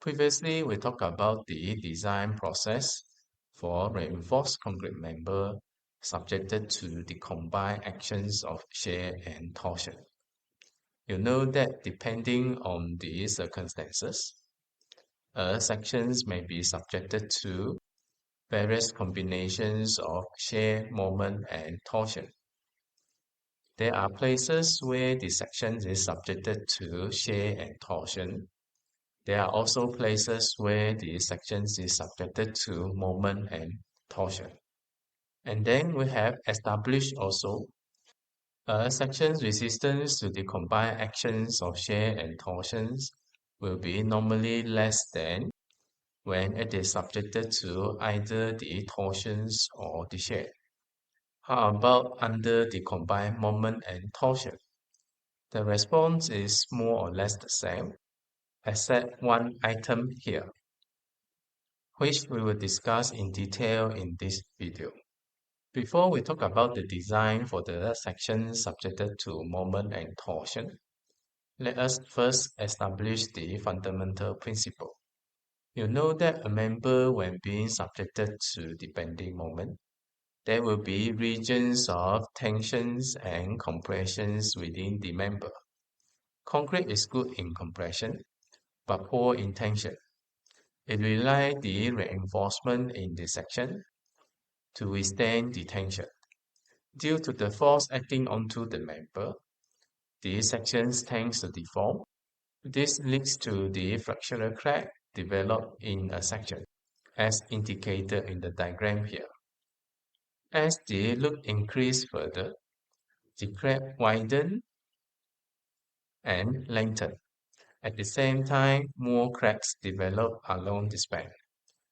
Previously, we talked about the design process for reinforced concrete member subjected to the combined actions of shear and torsion. You know that depending on the circumstances, sections may be subjected to various combinations of shear, moment, and torsion. There are places where the section is subjected to shear and torsion. There are also places where the section is subjected to moment and torsion. And then we have established also a section's resistance to the combined actions of shear and torsions will be normally less than when it is subjected to either the torsions or the shear. How about under the combined moment and torsion? The response is more or less the same, except one item here, which we will discuss in detail in this video. Before we talk about the design for the section subjected to moment and torsion, let us first establish the fundamental principle. You know that a member, when being subjected to the bending moment, there will be regions of tensions and compressions within the member. Concrete is good in compression, but poor in tension. It relies the reinforcement in the section to withstand the tension. Due to the force acting onto the member, the sections tends to deform. This leads to the fractional crack developed in a section, as indicated in the diagram here. As the loop increases further, the crack widens and lengthens. At the same time, more cracks develop along the span.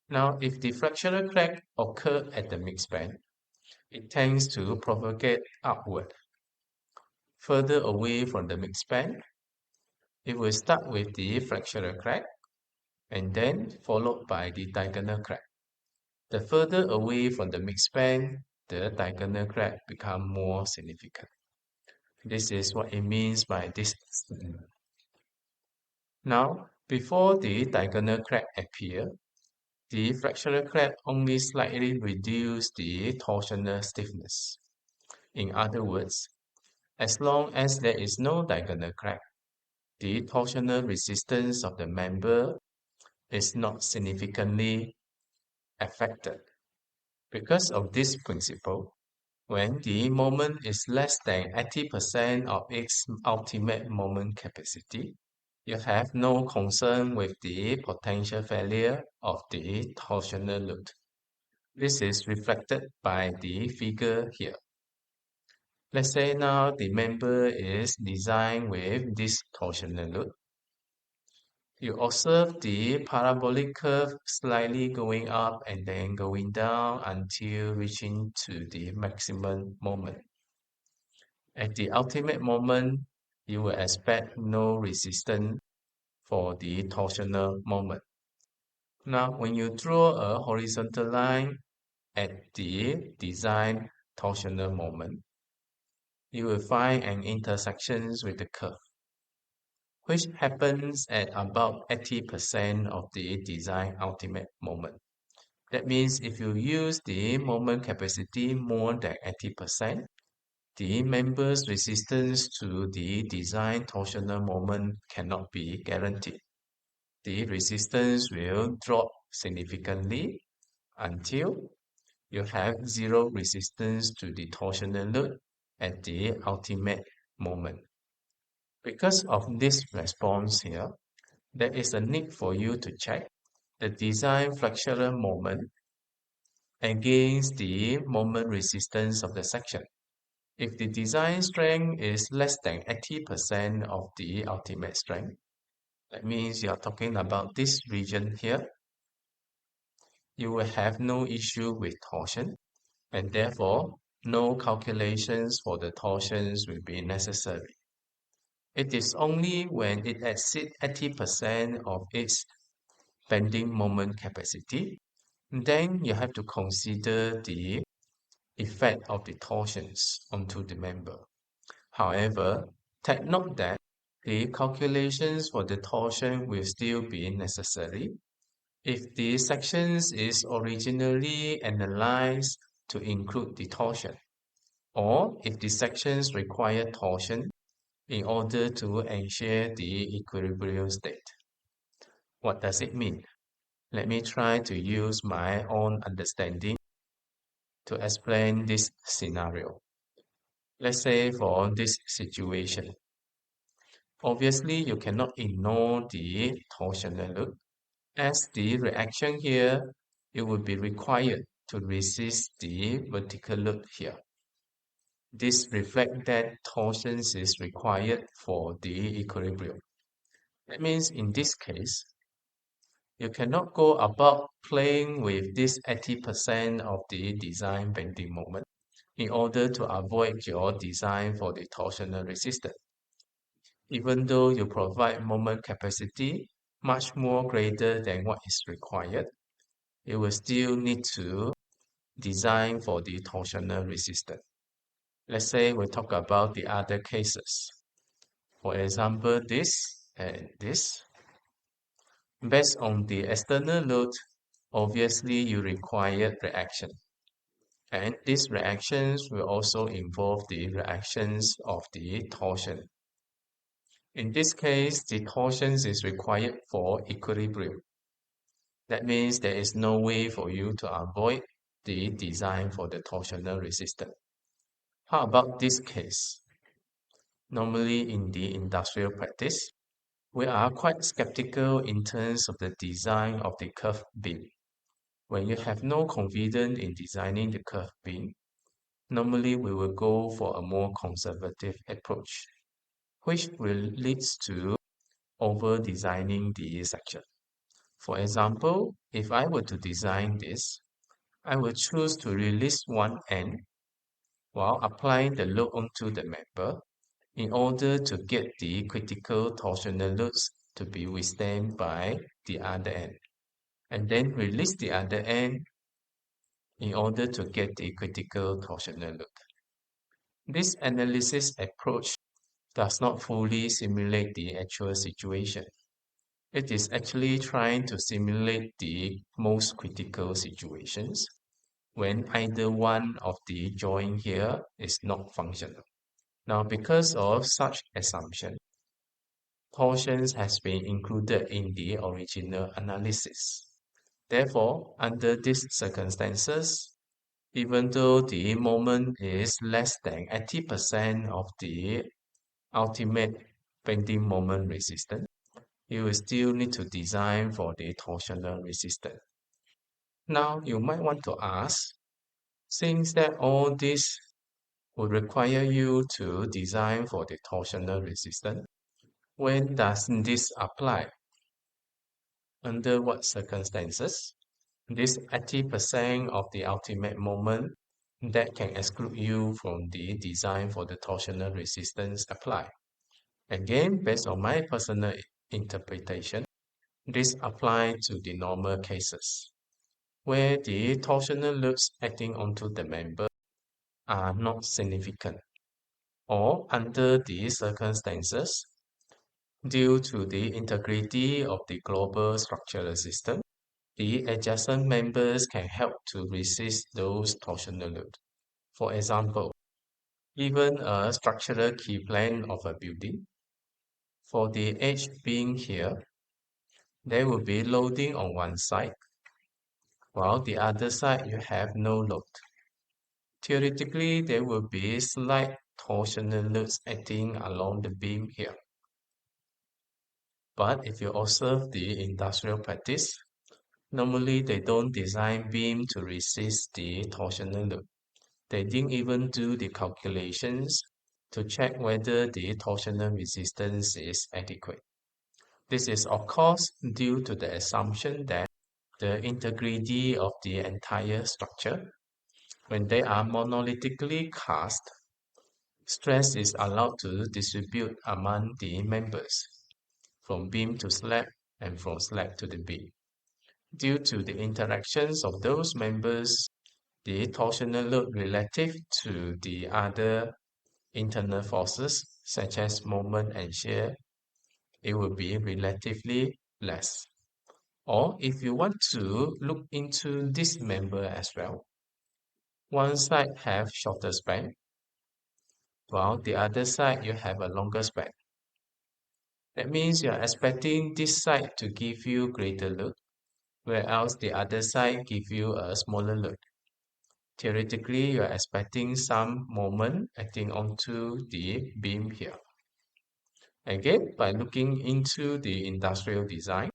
Now, if the fractional crack occurs at the midspan, it tends to propagate upward. Further away from the midspan, it will start with the fractional crack and then followed by the diagonal crack. The further away from the midspan, the diagonal crack becomes more significant. This is what it means by this statement. Now, before the diagonal crack appears, the fractional crack only slightly reduces the torsional stiffness. In other words, as long as there is no diagonal crack, the torsional resistance of the member is not significantly affected. Because of this principle, when the moment is less than 80% of its ultimate moment capacity, you have no concern with the potential failure of the torsional load. This is reflected by the figure here. Let's say now the member is designed with this torsional load. You observe the parabolic curve slightly going up and then going down until reaching to the maximum moment. At the ultimate moment, you will expect no resistance for the torsional moment. Now, when you draw a horizontal line at the design torsional moment, you will find an intersection with the curve, which happens at about 80% of the design ultimate moment. That means if you use the moment capacity more than 80%, the member's resistance to the design torsional moment cannot be guaranteed. The resistance will drop significantly until you have zero resistance to the torsional load at the ultimate moment. Because of this response here, there is a need for you to check the design fractional moment against the moment resistance of the section. If the design strength is less than 80% of the ultimate strength, that means you are talking about this region here, you will have no issue with torsion, and therefore no calculations for the torsions will be necessary. It is only when it exceeds 80% of its bending moment capacity, then you have to consider the effect of the torsions onto the member. However, take note that the calculations for the torsion will still be necessary. If the sections is originally analyzed to include the torsion, or if the sections require torsion in order to ensure the equilibrium state. What does it mean? Let me try to use my own understanding to explain this scenario. Let's say for this situation, obviously you cannot ignore the torsional load. As the reaction here, it will be required to resist the vertical load here. This reflects that torsion is required for the equilibrium. That means in this case, you cannot go about playing with this 80% of the design bending moment in order to avoid your design for the torsional resistance. Even though you provide moment capacity much more greater than what is required, you will still need to design for the torsional resistance. Let's say we talk about the other cases. For example, this and this. Based on the external load, obviously you require reaction. And these reactions will also involve the reactions of the torsion. In this case, the torsion is required for equilibrium. That means there is no way for you to avoid the design for the torsional resistance. How about this case? Normally in the industrial practice, we are quite skeptical in terms of the design of the curved beam. When you have no confidence in designing the curved beam, normally we will go for a more conservative approach, which will lead to over-designing the section. For example, if I were to design this, I will choose to release one end while applying the load onto the member in order to get the critical torsional loads to be withstood by the other end, and then release the other end in order to get the critical torsional load. This analysis approach does not fully simulate the actual situation. It is actually trying to simulate the most critical situations when either one of the joint here is not functional. Now, because of such assumption, torsions has been included in the original analysis. Therefore, under these circumstances, even though the moment is less than 80% of the ultimate bending moment resistance, you will still need to design for the torsional resistance. Now, you might want to ask, since that all this would require you to design for the torsional resistance, when does this apply? Under what circumstances? This 80% of the ultimate moment that can exclude you from the design for the torsional resistance apply. Again, based on my personal interpretation, this applies to the normal cases, where the torsional loads acting onto the member are not significant, or under these circumstances, due to the integrity of the global structural system, the adjacent members can help to resist those torsional loads. For example, even a structural key plan of a building, for the edge being here, there will be loading on one side, while the other side you have no load. Theoretically, there will be slight torsional loads acting along the beam here. But if you observe the industrial practice, normally they don't design beam to resist the torsional load. They didn't even do the calculations to check whether the torsional resistance is adequate. This is of course due to the assumption that the integrity of the entire structure, when they are monolithically cast, stress is allowed to distribute among the members, from beam to slab and from slab to the beam. Due to the interactions of those members, the torsional load relative to the other internal forces, such as moment and shear, it will be relatively less. Or if you want to look into this member as well, one side have shorter span, while the other side you have a longer span. That means you're expecting this side to give you greater load, whereas the other side give you a smaller load. Theoretically, you're expecting some moment acting onto the beam here. Again, by looking into the industrial design,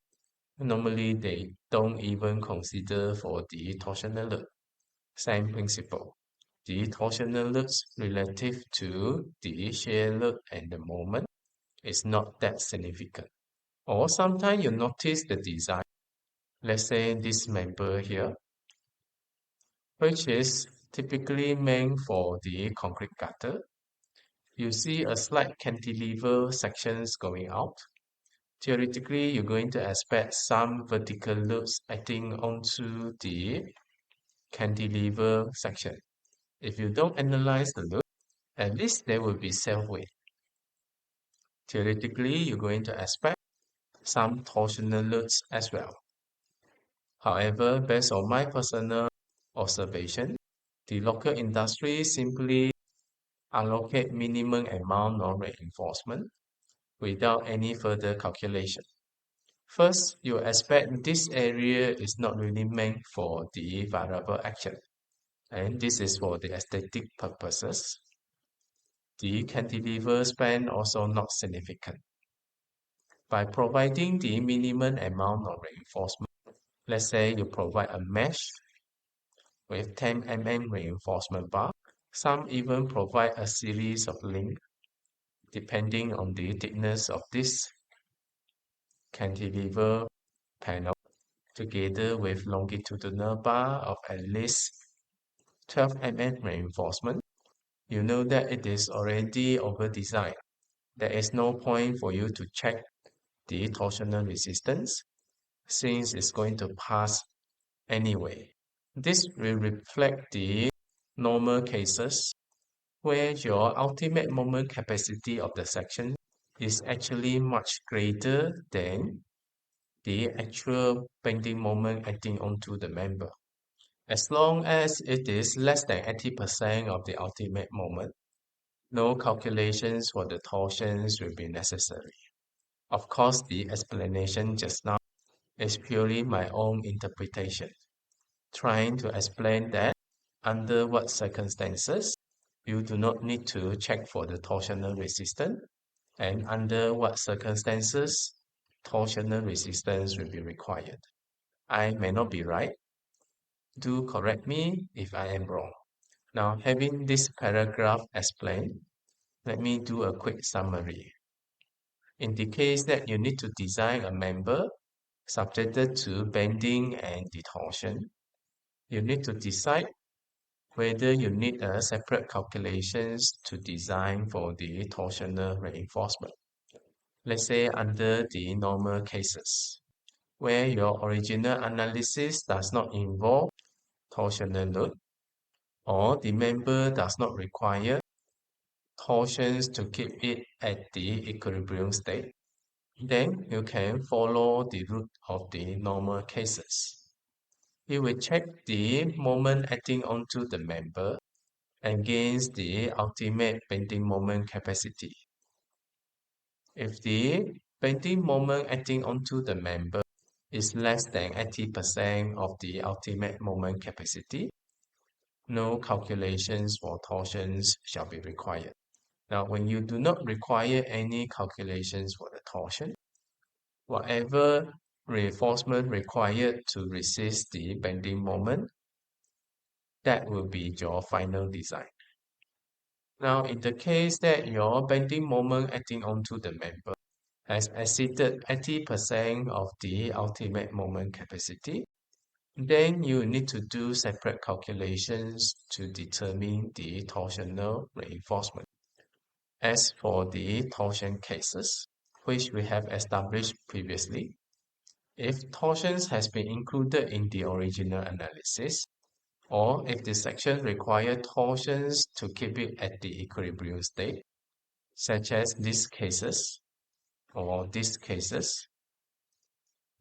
normally they don't even consider for the torsional load. Same principle. The torsional loads relative to the shear load and the moment is not that significant. Or sometimes you notice the design. Let's say this member here, which is typically meant for the concrete gutter. You see a slight cantilever sections going out. Theoretically, you're going to expect some vertical loads acting onto the cantilever section. If you don't analyze the load, at least there will be self-weight. Theoretically, you're going to expect some torsional loads as well. However, based on my personal observation, the local industry simply allocate minimum amount of reinforcement without any further calculation. First, you expect this area is not really meant for the variable action, and this is for the aesthetic purposes. The cantilever span also not significant. By providing the minimum amount of reinforcement, let's say you provide a mesh with 10 mm reinforcement bar, some even provide a series of links depending on the thickness of this cantilever panel together with longitudinal bar of at least 12 mm reinforcement. You know that it is already over-designed. There is no point for you to check the torsional resistance since it's going to pass anyway. This will reflect the normal cases where your ultimate moment capacity of the section is actually much greater than the actual bending moment acting onto the member. As long as it is less than 80% of the ultimate moment, no calculations for the torsions will be necessary. Of course, the explanation just now is purely my own interpretation, trying to explain that under what circumstances you do not need to check for the torsional resistance, and under what circumstances torsional resistance will be required. I may not be right. Do correct me if I am wrong. Now, having this paragraph explained, let me do a quick summary. In the case that you need to design a member subjected to bending and torsion, you need to decide whether you need a separate calculations to design for the torsional reinforcement. Let's say under the normal cases, where your original analysis does not involve torsional load, or the member does not require torsions to keep it at the equilibrium state, then you can follow the route of the normal cases. You will check the moment acting onto the member against the ultimate bending moment capacity. If the bending moment acting onto the member is less than 80% of the ultimate moment capacity, no calculations for torsions shall be required. Now, when you do not require any calculations for the torsion, whatever reinforcement required to resist the bending moment, that will be your final design. Now, in the case that your bending moment acting onto the member has exceeded 80% of the ultimate moment capacity, then you need to do separate calculations to determine the torsional reinforcement. As for the torsion cases, which we have established previously, if torsions has been included in the original analysis, or if the section requires torsions to keep it at the equilibrium state, such as these cases, or these cases,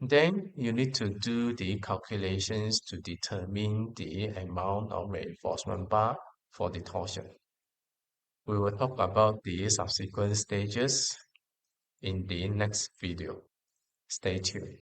then you need to do the calculations to determine the amount of reinforcement bar for the torsion. We will talk about the subsequent stages in the next video. Stay tuned.